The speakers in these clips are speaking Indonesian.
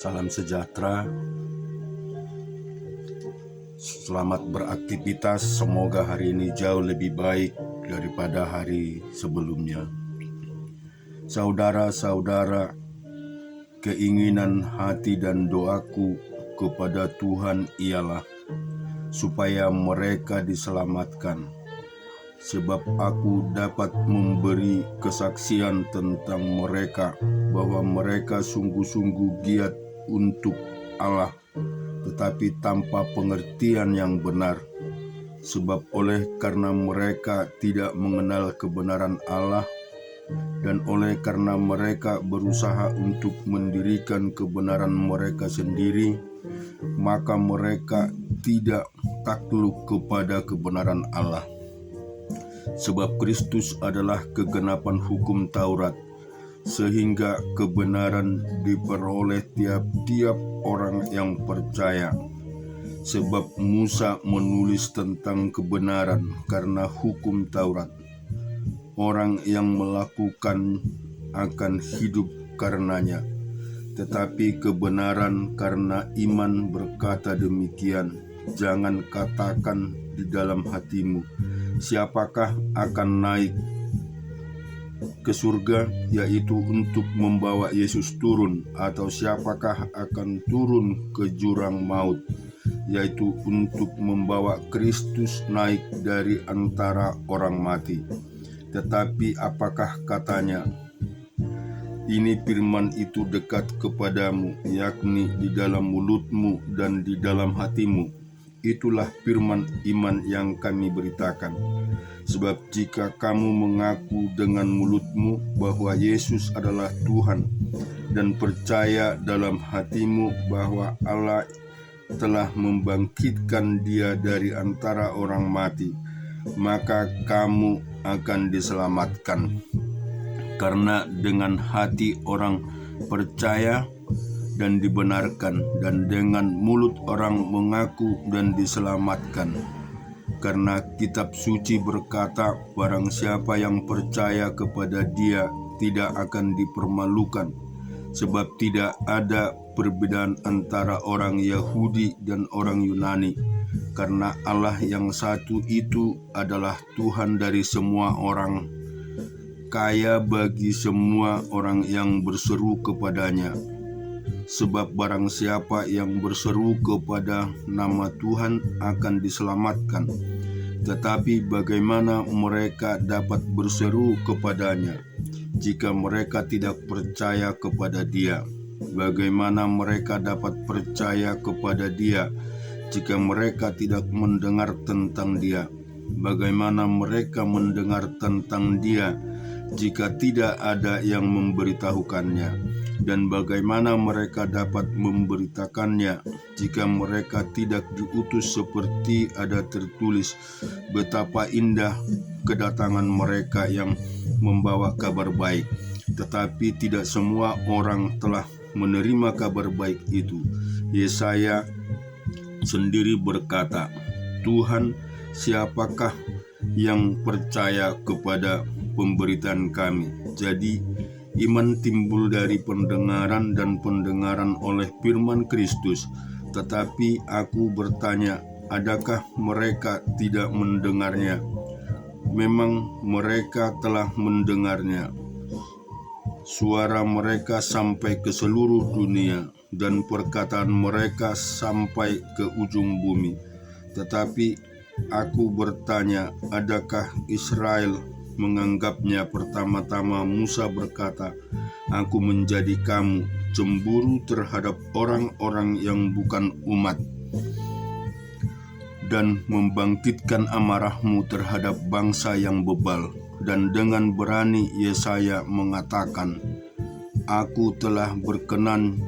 Salam sejahtera, selamat beraktivitas. Semoga hari ini jauh lebih baik daripada hari sebelumnya. Saudara-saudara, keinginan hati dan doaku kepada Tuhan ialah supaya mereka diselamatkan, sebab aku dapat memberi kesaksian tentang mereka bahwa mereka sungguh-sungguh giat untuk Allah, tetapi tanpa pengertian yang benar. Sebab oleh karena mereka tidak mengenal kebenaran Allah, dan oleh karena mereka berusaha untuk mendirikan kebenaran mereka sendiri, maka mereka tidak takluk kepada kebenaran Allah. Sebab Kristus adalah kegenapan hukum Taurat, sehingga kebenaran diperoleh tiap-tiap orang yang percaya. Sebab Musa menulis tentang kebenaran karena hukum Taurat. Orang yang melakukan akan hidup karenanya. Tetapi kebenaran karena iman berkata demikian. Jangan katakan di dalam hatimu, siapakah akan naik ke surga, yaitu untuk membawa Yesus turun, atau siapakah akan turun ke jurang maut, yaitu untuk membawa Kristus naik dari antara orang mati. Tetapi apakah katanya? Ini firman itu dekat kepadamu, yakni di dalam mulutmu dan di dalam hatimu. Itulah firman iman yang kami beritakan. Sebab jika kamu mengaku dengan mulutmu bahwa Yesus adalah Tuhan, dan percaya dalam hatimu bahwa Allah telah membangkitkan Dia dari antara orang mati, maka kamu akan diselamatkan. Karena dengan hati orang percaya dan dibenarkan, dan dengan mulut orang mengaku dan diselamatkan. Karena kitab suci berkata, barang siapa yang percaya kepada Dia tidak akan dipermalukan, sebab tidak ada perbedaan antara orang Yahudi dan orang Yunani, karena Allah yang satu itu adalah Tuhan dari semua orang, kaya bagi semua orang yang berseru kepadanya. Sebab barang siapa yang berseru kepada nama Tuhan akan diselamatkan. Tetapi bagaimana mereka dapat berseru kepadanya jika mereka tidak percaya kepada Dia? Bagaimana mereka dapat percaya kepada Dia jika mereka tidak mendengar tentang Dia? Bagaimana mereka mendengar tentang Dia jika tidak ada yang memberitahukannya? Dan bagaimana mereka dapat memberitakannya jika mereka tidak diutus? Seperti ada tertulis, betapa indah kedatangan mereka yang membawa kabar baik. Tetapi tidak semua orang telah menerima kabar baik itu. Yesaya sendiri berkata, Tuhan, siapakah yang percaya kepada pemberitaan kami? Jadi iman timbul dari pendengaran, dan pendengaran oleh firman Kristus. Tetapi aku bertanya, adakah mereka tidak mendengarnya? Memang mereka telah mendengarnya. Suara mereka sampai ke seluruh dunia, dan perkataan mereka sampai ke ujung bumi. Tetapi aku bertanya, adakah Israel menganggapnya? Pertama-tama Musa berkata, aku menjadi kamu cemburu terhadap orang-orang yang bukan umat, dan membangkitkan amarahmu terhadap bangsa yang bebal. Dan dengan berani Yesaya mengatakan, aku telah berkenan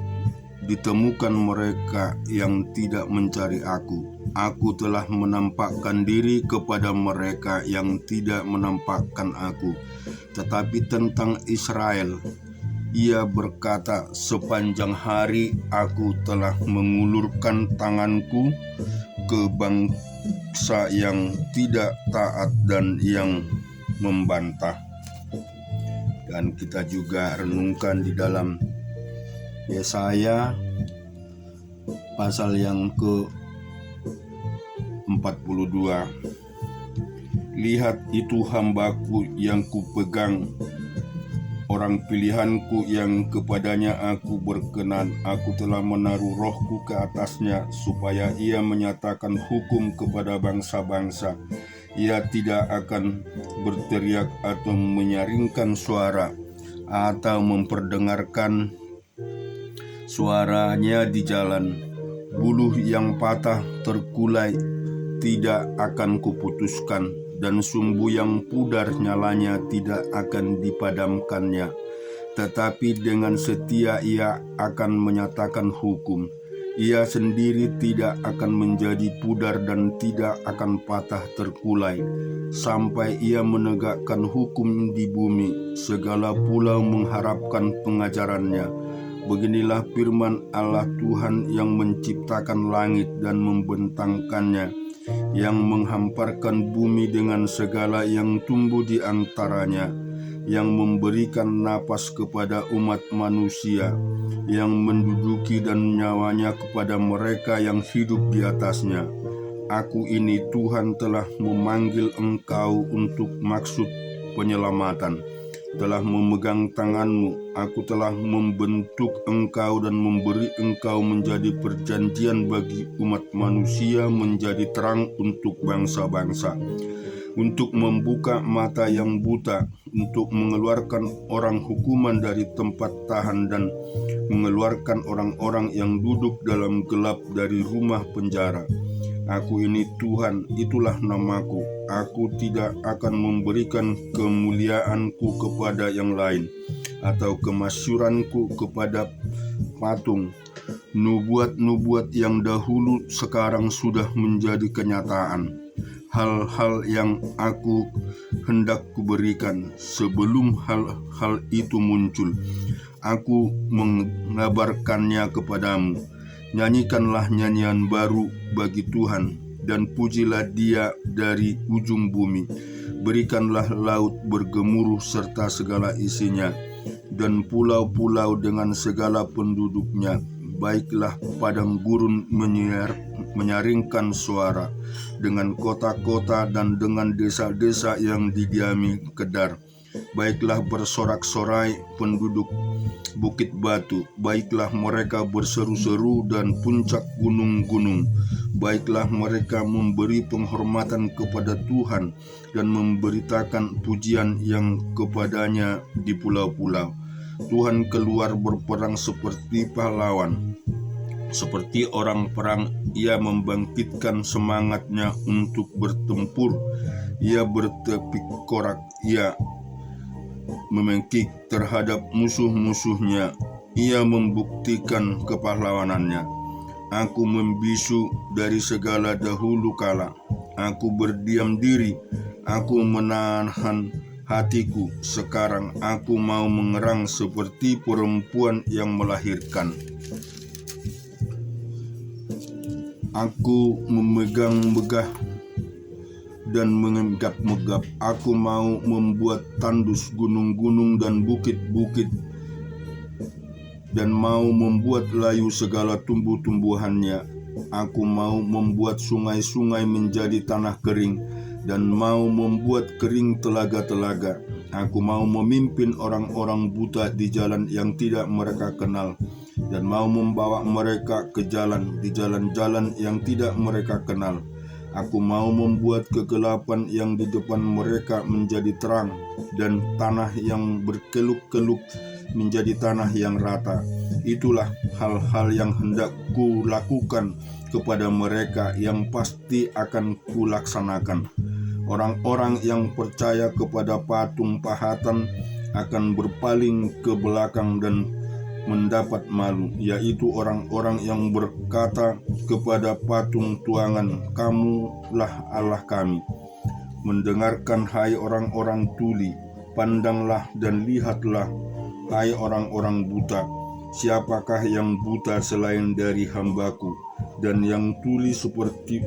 ditemukan mereka yang tidak mencari aku. Aku telah menampakkan diri kepada mereka yang tidak menampakkan aku. Tetapi tentang Israel, Ia berkata, sepanjang hari aku telah mengulurkan tanganku ke bangsa yang tidak taat dan yang membantah. Dan kita juga renungkan di dalam Yesaya pasal yang ke-42. Lihat, itu hambaku yang kupegang, orang pilihanku yang kepadanya aku berkenan. Aku telah menaruh rohku ke atasnya, supaya ia menyatakan hukum kepada bangsa-bangsa. Ia tidak akan berteriak atau menyaringkan suara, atau memperdengarkan suaranya di jalan. Buluh yang patah terkulai tidak akan kuputuskan, dan sumbu yang pudar nyalanya tidak akan dipadamkannya. Tetapi dengan setia ia akan menyatakan hukum. Ia sendiri tidak akan menjadi pudar dan tidak akan patah terkulai, sampai ia menegakkan hukum di bumi. Segala pulau mengharapkan pengajarannya. Beginilah firman Allah Tuhan yang menciptakan langit dan membentangkannya, yang menghamparkan bumi dengan segala yang tumbuh di antaranya, yang memberikan napas kepada umat manusia, yang menduduki dan nyawanya kepada mereka yang hidup di atasnya. Aku ini Tuhan telah memanggil engkau untuk maksud penyelamatan, telah memegang tanganmu. Aku telah membentuk engkau dan memberi engkau menjadi perjanjian bagi umat manusia, menjadi terang untuk bangsa-bangsa, untuk membuka mata yang buta, untuk mengeluarkan orang hukuman dari tempat tahan, dan mengeluarkan orang-orang yang duduk dalam gelap dari rumah penjara. Aku ini Tuhan, itulah namaku. Aku tidak akan memberikan kemuliaanku kepada yang lain, atau kemasyuranku kepada patung. Nubuat-nubuat yang dahulu sekarang sudah menjadi kenyataan. Hal-hal yang aku hendak kuberikan sebelum hal-hal itu muncul, aku mengabarkannya kepadamu. Nyanyikanlah nyanyian baru bagi Tuhan, dan pujilah Dia dari ujung bumi. Berikanlah laut bergemuruh serta segala isinya, dan pulau-pulau dengan segala penduduknya. Baiklah padang gurun menyaringkan suara, dengan kota-kota dan dengan desa-desa yang didiami kedar. Baiklah bersorak-sorai penduduk bukit batu, baiklah mereka berseru-seru dan puncak gunung-gunung. Baiklah mereka memberi penghormatan kepada Tuhan dan memberitakan pujian yang kepadanya di pulau-pulau. Tuhan keluar berperang seperti pahlawan, seperti orang perang. Ia membangkitkan semangatnya untuk bertempur. Ia bertepik korak, ia memengkik terhadap musuh-musuhnya. Ia membuktikan kepahlawanannya. Aku membisu dari segala dahulu kala. Aku berdiam diri. Aku menahan hatiku. Sekarang aku mau mengerang seperti perempuan yang melahirkan. Aku memegang megah dan menggap-megap. Aku mau membuat tandus gunung-gunung dan bukit-bukit, dan mau membuat layu segala tumbuh-tumbuhannya. Aku mau membuat sungai-sungai menjadi tanah kering, dan mau membuat kering telaga-telaga. Aku mau memimpin orang-orang buta di jalan yang tidak mereka kenal, dan mau membawa mereka ke jalan di jalan-jalan yang tidak mereka kenal. Aku mau membuat kegelapan yang di depan mereka menjadi terang, dan tanah yang berkeluk-keluk menjadi tanah yang rata. Itulah hal-hal yang hendak kulakukan kepada mereka, yang pasti akan kulaksanakan. Orang-orang yang percaya kepada patung pahatan akan berpaling ke belakang dan mendapat malu, yaitu orang-orang yang berkata kepada patung tuangan, "Kamulah Allah kami." Mendengarkan, hai orang-orang tuli, pandanglah dan lihatlah, hai orang-orang buta. Siapakah yang buta selain dari hambaku? dan yang tuli seperti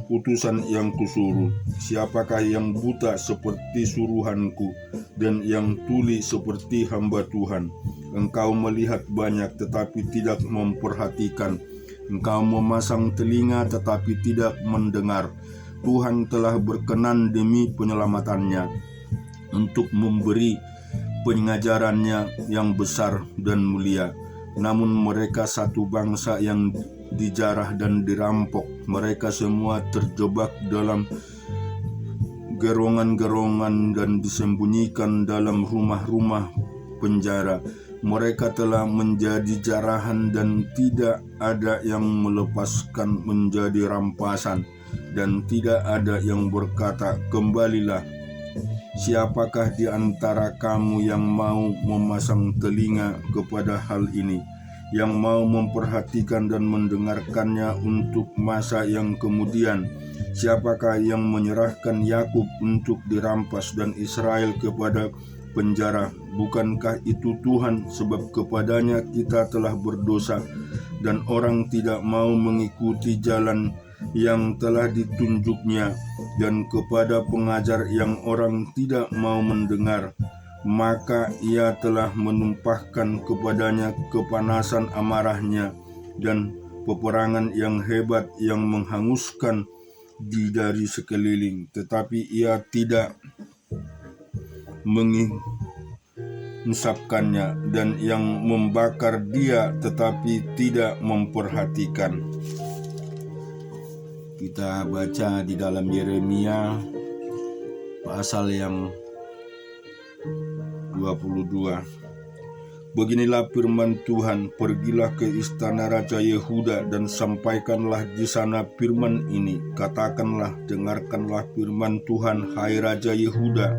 utusan yang kusuruh. Siapakah yang buta seperti suruhanku, dan yang tuli seperti hamba Tuhan? Engkau melihat banyak tetapi tidak memperhatikan. Engkau memasang telinga tetapi tidak mendengar. Tuhan telah berkenan demi penyelamatannya, untuk memberi pengajarannya yang besar dan mulia. Namun mereka satu bangsa yang dijarah dan dirampok. Mereka semua terjebak dalam gerongan-gerongan dan disembunyikan dalam rumah-rumah penjara. Mereka telah menjadi jarahan dan tidak ada yang melepaskan menjadi rampasan, dan tidak ada yang berkata, kembalilah. Siapakah di antara kamu yang mau memasang telinga kepada hal ini, yang mau memperhatikan dan mendengarkannya untuk masa yang kemudian? Siapakah yang menyerahkan Yakub untuk dirampas dan Israel kepada penjara? Bukankah itu Tuhan? Sebab kepadanya kita telah berdosa, dan orang tidak mau mengikuti jalan yang telah ditunjuknya, dan kepada pengajar yang orang tidak mau mendengar. Maka ia telah menumpahkan kepadanya kepanasan amarahnya dan peperangan yang hebat yang menghanguskan di dari sekeliling. Tetapi ia tidak mengisapkannya, dan yang membakar dia tetapi tidak memperhatikan. Kita baca di dalam Yeremia pasal yang 22. Beginilah firman Tuhan, pergilah ke istana Raja Yehuda dan sampaikanlah di sana firman ini. Katakanlah, dengarkanlah firman Tuhan, hai Raja Yehuda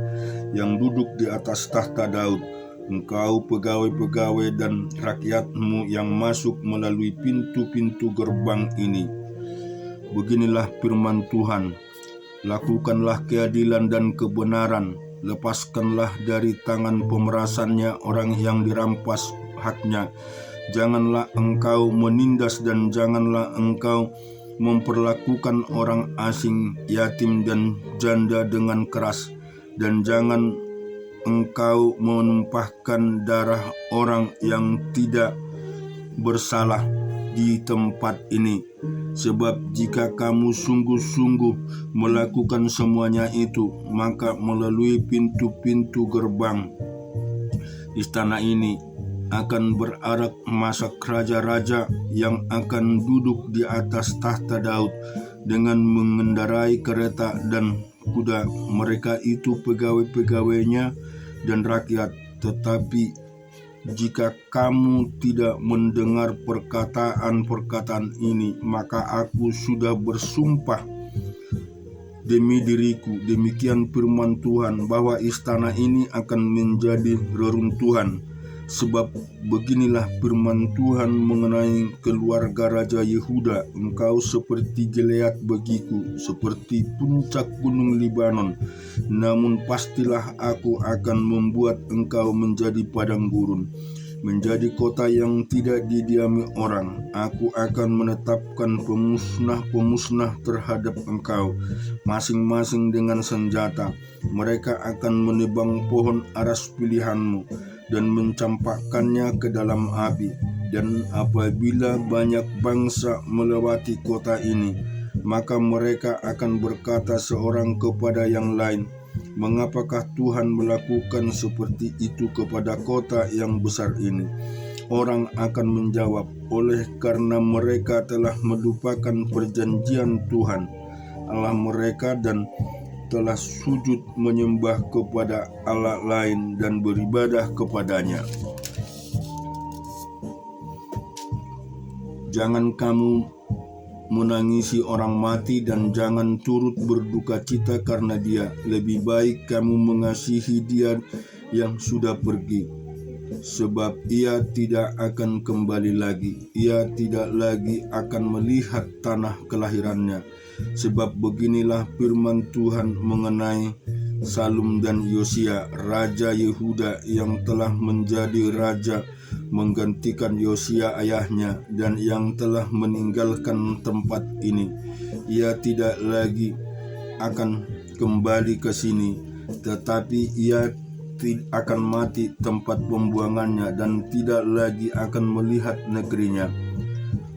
yang duduk di atas tahta Daud. Engkau pegawai-pegawai dan rakyatmu yang masuk melalui pintu-pintu gerbang ini. Beginilah firman Tuhan, lakukanlah keadilan dan kebenaran, lepaskanlah dari tangan pemerasannya orang yang dirampas haknya. Janganlah engkau menindas dan janganlah engkau memperlakukan orang asing, yatim dan janda dengan keras, dan jangan engkau menumpahkan darah orang yang tidak bersalah di tempat ini. Sebab jika kamu sungguh-sungguh melakukan semuanya itu, maka melalui pintu-pintu gerbang istana ini akan berarak masak raja-raja yang akan duduk di atas tahta Daud dengan mengendarai kereta dan kuda. Mereka itu pegawai-pegawainya dan rakyat. Tetapi jika kamu tidak mendengar perkataan-perkataan ini, maka aku sudah bersumpah demi diriku, demikian firman Tuhan, bahwa istana ini akan menjadi reruntuhan. Sebab beginilah firman Tuhan mengenai keluarga Raja Yehuda, engkau seperti Gilead bagiku, seperti puncak gunung Libanon. Namun pastilah aku akan membuat engkau menjadi padang gurun, menjadi kota yang tidak didiami orang. Aku akan menetapkan pemusnah-pemusnah terhadap engkau, masing-masing dengan senjata. Mereka akan menebang pohon aras pilihanmu dan mencampakkannya ke dalam api. Dan apabila banyak bangsa melewati kota ini, maka mereka akan berkata seorang kepada yang lain, mengapakah Tuhan melakukan seperti itu kepada kota yang besar ini? Orang akan menjawab, oleh karena mereka telah melupakan perjanjian Tuhan Allah mereka dan telah sujud menyembah kepada Allah lain dan beribadah kepadanya. Jangan kamu menangisi orang mati dan jangan turut berduka cita karena dia. Lebih baik kamu mengasihi dia yang sudah pergi, sebab ia tidak akan kembali lagi. Ia tidak lagi akan melihat tanah kelahirannya. Sebab beginilah firman Tuhan mengenai Salum dan Yosia, Raja Yehuda yang telah menjadi raja menggantikan Yosia ayahnya dan yang telah meninggalkan tempat ini. Ia tidak lagi akan kembali ke sini, tetapi ia akan mati tempat pembuangannya dan tidak lagi akan melihat negerinya.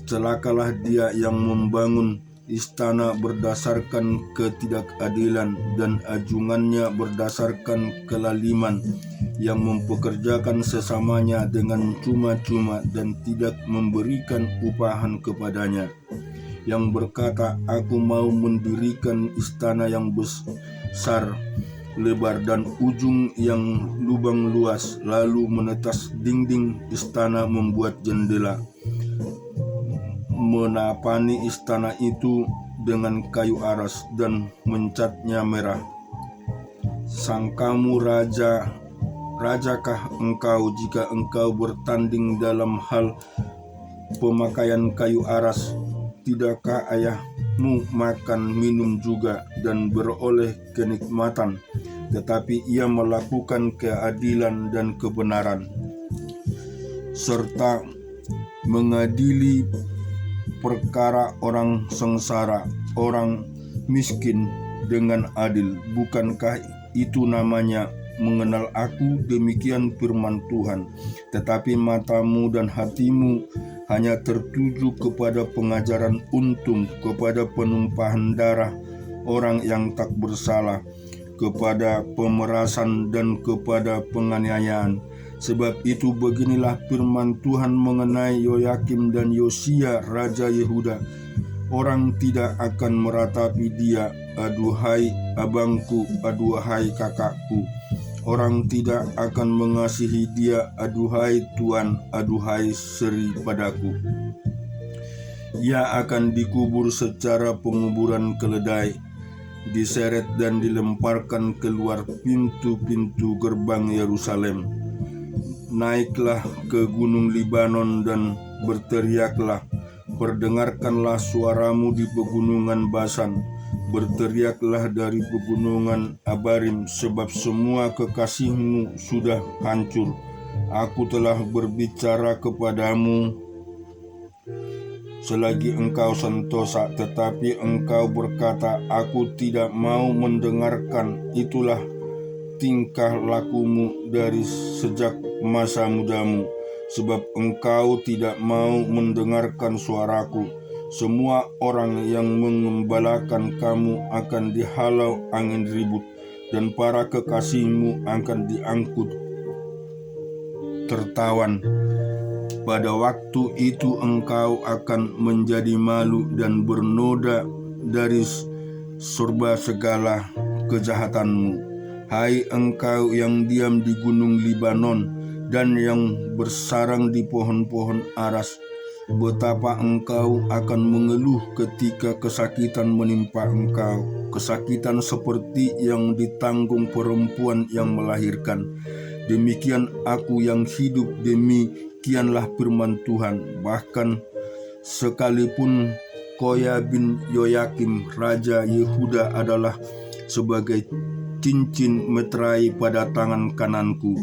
Celakalah dia yang membangun istana berdasarkan ketidakadilan dan ajungannya berdasarkan kelaliman, yang mempekerjakan sesamanya dengan cuma-cuma dan tidak memberikan upahan kepadanya, yang berkata, aku mau mendirikan istana yang besar, lebar dan ujung yang lubang luas, lalu menetas dinding istana, membuat jendela, menapani istana itu dengan kayu aras dan mencatnya merah. Sangkamu rajakah engkau jika engkau bertanding dalam hal pemakaian kayu aras? Tidakkah ayahmu makan minum juga dan beroleh kenikmatan? Tetapi ia melakukan keadilan dan kebenaran, serta mengadili perkara orang sengsara, orang miskin dengan adil. Bukankah itu namanya mengenal aku? Demikian firman Tuhan. Tetapi matamu dan hatimu hanya tertuju kepada pengajaran untung, kepada penumpahan darah orang yang tak bersalah, kepada pemerasan dan kepada penganiayaan. Sebab itu beginilah firman Tuhan mengenai Yoyakim dan Yosia raja Yehuda. Orang tidak akan meratapi dia, aduhai abangku, aduhai kakakku. Orang tidak akan mengasihi dia, aduhai tuan, aduhai seri padaku. Ia akan dikubur secara penguburan keledai, diseret dan dilemparkan keluar pintu-pintu gerbang Yerusalem. Naiklah ke gunung Libanon dan berteriaklah, perdengarkanlah suaramu di pegunungan Basan, berteriaklah dari pegunungan Abarim, sebab semua kekasihmu sudah hancur. Aku telah berbicara kepadamu selagi engkau sentosa, tetapi engkau berkata, aku tidak mau mendengarkan. Itulah tingkah lakumu dari sejak masa mudamu, sebab engkau tidak mau mendengarkan suaraku. Semua orang yang mengembalakan kamu akan dihalau angin ribut, dan para kekasihmu akan diangkut tertawan. Pada waktu itu engkau akan menjadi malu dan bernoda dari serba segala kejahatanmu. Hai engkau yang diam di gunung Libanon dan yang bersarang di pohon-pohon aras, betapa engkau akan mengeluh ketika kesakitan menimpa engkau, kesakitan seperti yang ditanggung perempuan yang melahirkan. Demikian aku yang hidup, demikianlah firman Tuhan. Bahkan sekalipun Koya bin Yoyakim raja Yehuda adalah sebagai cincin meterai pada tangan kananku,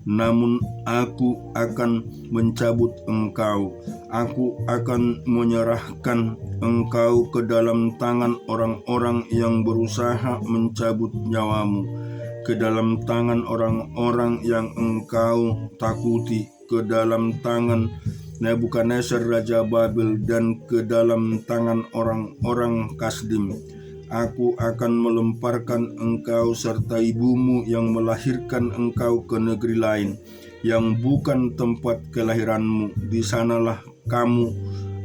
namun aku akan mencabut engkau. Aku akan menyerahkan engkau ke dalam tangan orang-orang yang berusaha mencabut nyawamu, ke dalam tangan orang-orang yang engkau takuti, ke dalam tangan Nebukadnezar raja Babel, dan ke dalam tangan orang-orang Kasdim. Aku akan melemparkan engkau serta ibumu yang melahirkan engkau ke negeri lain, yang bukan tempat kelahiranmu. Di sanalah kamu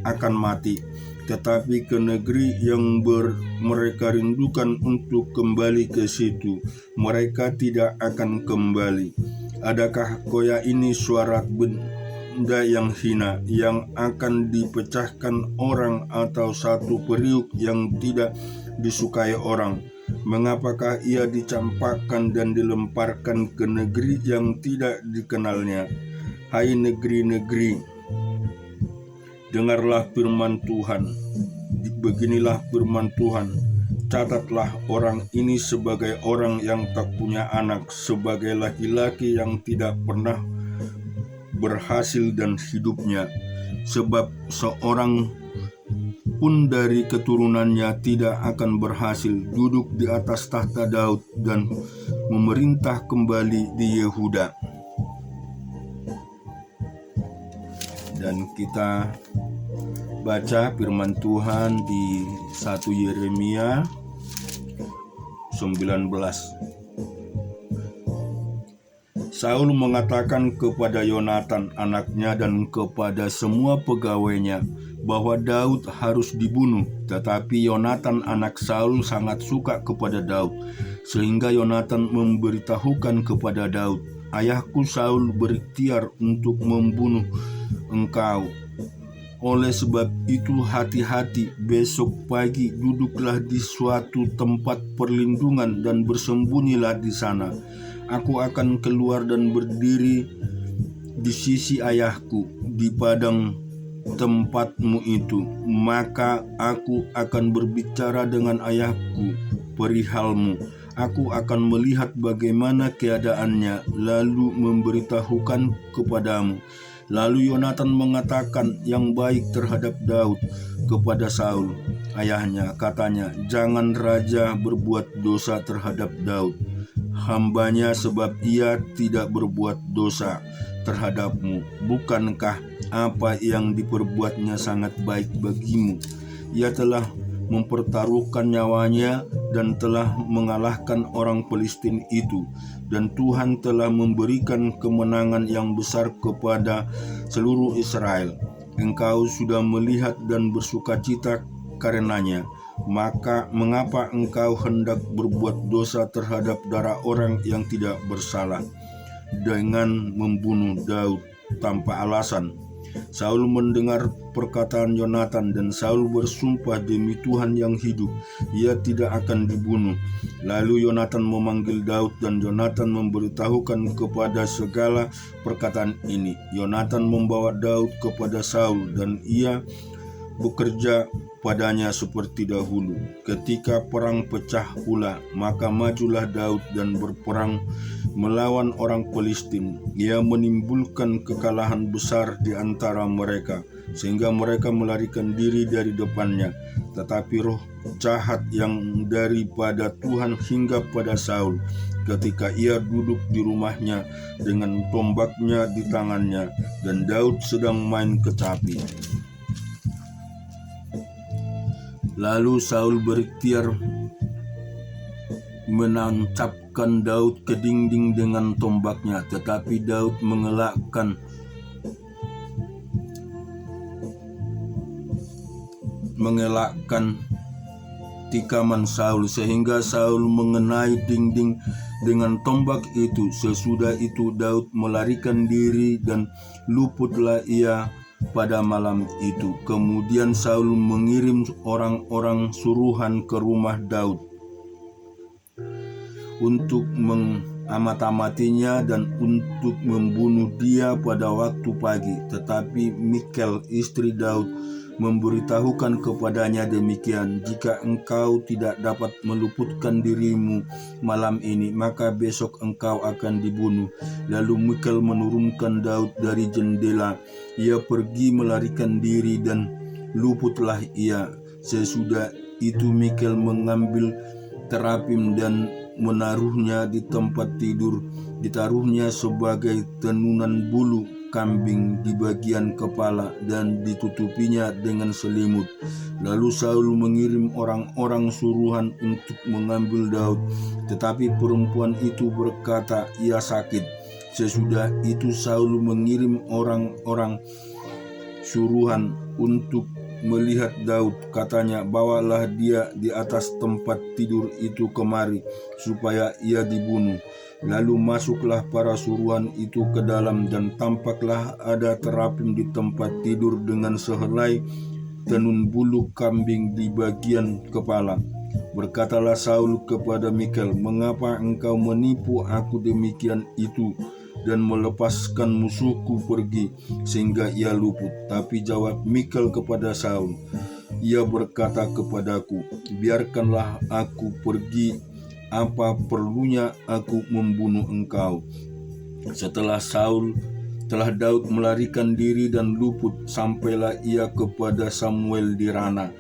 akan mati. Tetapi ke negeri yang mereka rindukan untuk kembali ke situ, mereka tidak akan kembali. Adakah Koya ini suara benda yang hina, yang akan dipecahkan orang, atau satu periuk yang tidak disukai orang? Mengapakah ia dicampakkan dan dilemparkan ke negeri yang tidak dikenalnya? Hai negeri-negeri, dengarlah firman Tuhan. Beginilah firman Tuhan. Catatlah orang ini sebagai orang yang tak punya anak, sebagai laki-laki yang tidak pernah berhasil dan hidupnya, sebab seorang pun dari keturunannya tidak akan berhasil duduk di atas tahta Daud dan memerintah kembali di Yehuda. Dan kita baca firman Tuhan di 1 Yeremia 19. Saul mengatakan kepada Yonatan anaknya dan kepada semua pegawainya bahwa Daud harus dibunuh, tetapi Yonatan anak Saul sangat suka kepada Daud, sehingga Yonatan memberitahukan kepada Daud, "Ayahku Saul berikhtiar untuk membunuh engkau. Oleh sebab itu hati-hati, besok pagi duduklah di suatu tempat perlindungan dan bersembunyilah di sana. Aku akan keluar dan berdiri di sisi ayahku di padang tempatmu itu. Maka aku akan berbicara dengan ayahku perihalmu. Aku akan melihat bagaimana keadaannya, lalu memberitahukan kepadamu." Lalu Yonatan mengatakan yang baik terhadap Daud kepada Saul, ayahnya. Katanya, "Jangan raja berbuat dosa terhadap Daud, hambanya, sebab ia tidak berbuat dosa terhadapmu. Bukankah apa yang diperbuatnya sangat baik bagimu? Ia telah mempertaruhkan nyawanya dan telah mengalahkan orang Filistin itu, dan Tuhan telah memberikan kemenangan yang besar kepada seluruh Israel. Engkau sudah melihat dan bersukacita karenanya. Maka mengapa engkau hendak berbuat dosa terhadap darah orang yang tidak bersalah dengan membunuh Daud tanpa alasan?" Saul mendengar perkataan Yonatan, dan Saul bersumpah demi Tuhan yang hidup, ia tidak akan dibunuh. Lalu Yonatan memanggil Daud, dan Yonatan memberitahukan kepada segala perkataan ini. Yonatan membawa Daud kepada Saul, dan ia bekerja padanya seperti dahulu. Ketika perang pecah pula, maka majulah Daud dan berperang melawan orang Filistin. Ia menimbulkan kekalahan besar di antara mereka, sehingga mereka melarikan diri dari depannya. Tetapi roh jahat yang daripada Tuhan hingga pada Saul ketika ia duduk di rumahnya dengan tombaknya di tangannya, dan Daud sedang main kecapi. Lalu Saul berikhtiar menancapkan Daud ke dinding dengan tombaknya, tetapi Daud mengelakkan tikaman Saul, sehingga Saul mengenai dinding dengan tombak itu. Sesudah itu Daud melarikan diri dan luputlah ia pada malam itu. Kemudian Saul mengirim orang-orang suruhan ke rumah Daud untuk mengamat-amatinya dan untuk membunuh dia pada waktu pagi. Tetapi Michal, istri Daud, memberitahukan kepadanya demikian, "Jika engkau tidak dapat meluputkan dirimu malam ini, maka besok engkau akan dibunuh." Lalu Michal menurunkan Daud dari jendela. Ia pergi melarikan diri dan luputlah ia. Sesudah itu Michal mengambil terapim dan menaruhnya di tempat tidur, ditaruhnya sebagai tenunan bulu kambing di bagian kepala dan ditutupinya dengan selimut. Lalu Saul mengirim orang-orang suruhan untuk mengambil Daud, tetapi perempuan itu berkata ia sakit. Sesudah itu Saul mengirim orang-orang suruhan untuk melihat Daud. Katanya, "Bawalah dia di atas tempat tidur itu kemari, supaya ia dibunuh." Lalu masuklah para suruhan itu ke dalam, dan tampaklah ada terapim di tempat tidur dengan sehelai tenun bulu kambing di bagian kepala. Berkatalah Saul kepada Michal, "Mengapa engkau menipu aku demikian itu dan melepaskan musuhku pergi sehingga ia luput?" Tapi jawab Michal kepada Saul, ia berkata kepadaku, "Biarkanlah aku pergi, apa perlunya aku membunuh engkau?" Setelah Saul telah Daud melarikan diri dan luput, sampailah ia kepada Samuel di Rama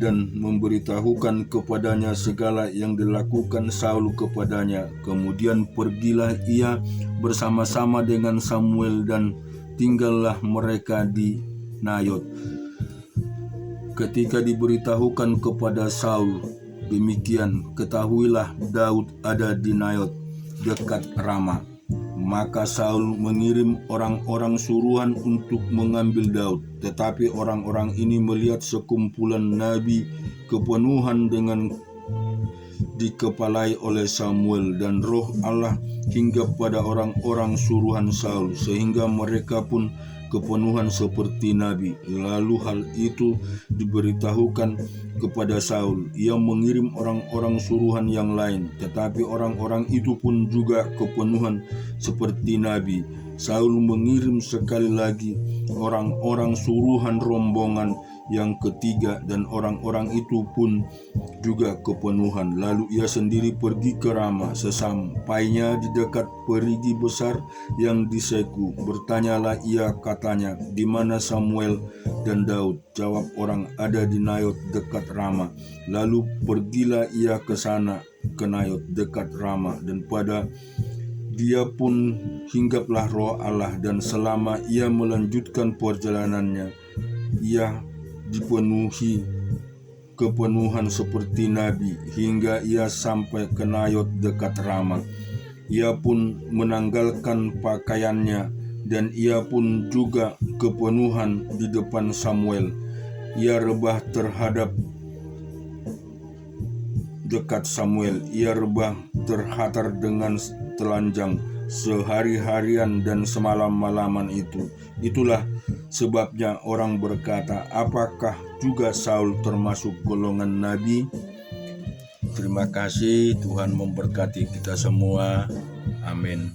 dan memberitahukan kepadanya segala yang dilakukan Saul kepadanya. Kemudian pergilah ia bersama-sama dengan Samuel dan tinggallah mereka di Nayot. Ketika diberitahukan kepada Saul demikian, ketahuilah Daud ada di Nayot dekat Rama. Maka Saul mengirim orang-orang suruhan untuk mengambil Daud. Tetapi orang-orang ini melihat sekumpulan nabi kepenuhan dengan dikepalai oleh Samuel, dan roh Allah hinggap pada orang-orang suruhan Saul, sehingga mereka pun kepenuhan seperti nabi. Lalu hal itu diberitahukan kepada Saul. Ia mengirim orang-orang suruhan yang lain, tetapi orang-orang itu pun juga kepenuhan seperti nabi. Saul mengirim sekali lagi orang-orang suruhan rombongan yang ketiga, dan orang-orang itu pun juga kepenuhan. Lalu ia sendiri pergi ke Rama. Sesampainya di dekat perigi besar yang di Seku, bertanyalah ia, katanya, di mana Samuel dan Daud? Jawab orang, ada di Nayot dekat Rama. Lalu pergilah ia ke sana, ke Nayot dekat Rama, dan pada dia pun hinggaplah roh Allah, dan selama ia melanjutkan perjalanannya, ia dipenuhi kepenuhan seperti nabi hingga ia sampai ke Nayot dekat Rama. Ia pun menanggalkan pakaiannya, dan ia pun juga kepenuhan di depan Samuel. Ia rebah terhadap dekat Samuel. Ia rebah terhatar dengan telanjang sehari-harian dan semalam-malaman itu. Itulah sebabnya orang berkata, apakah juga Saul termasuk golongan nabi? Terima kasih, Tuhan memberkati kita semua. Amin.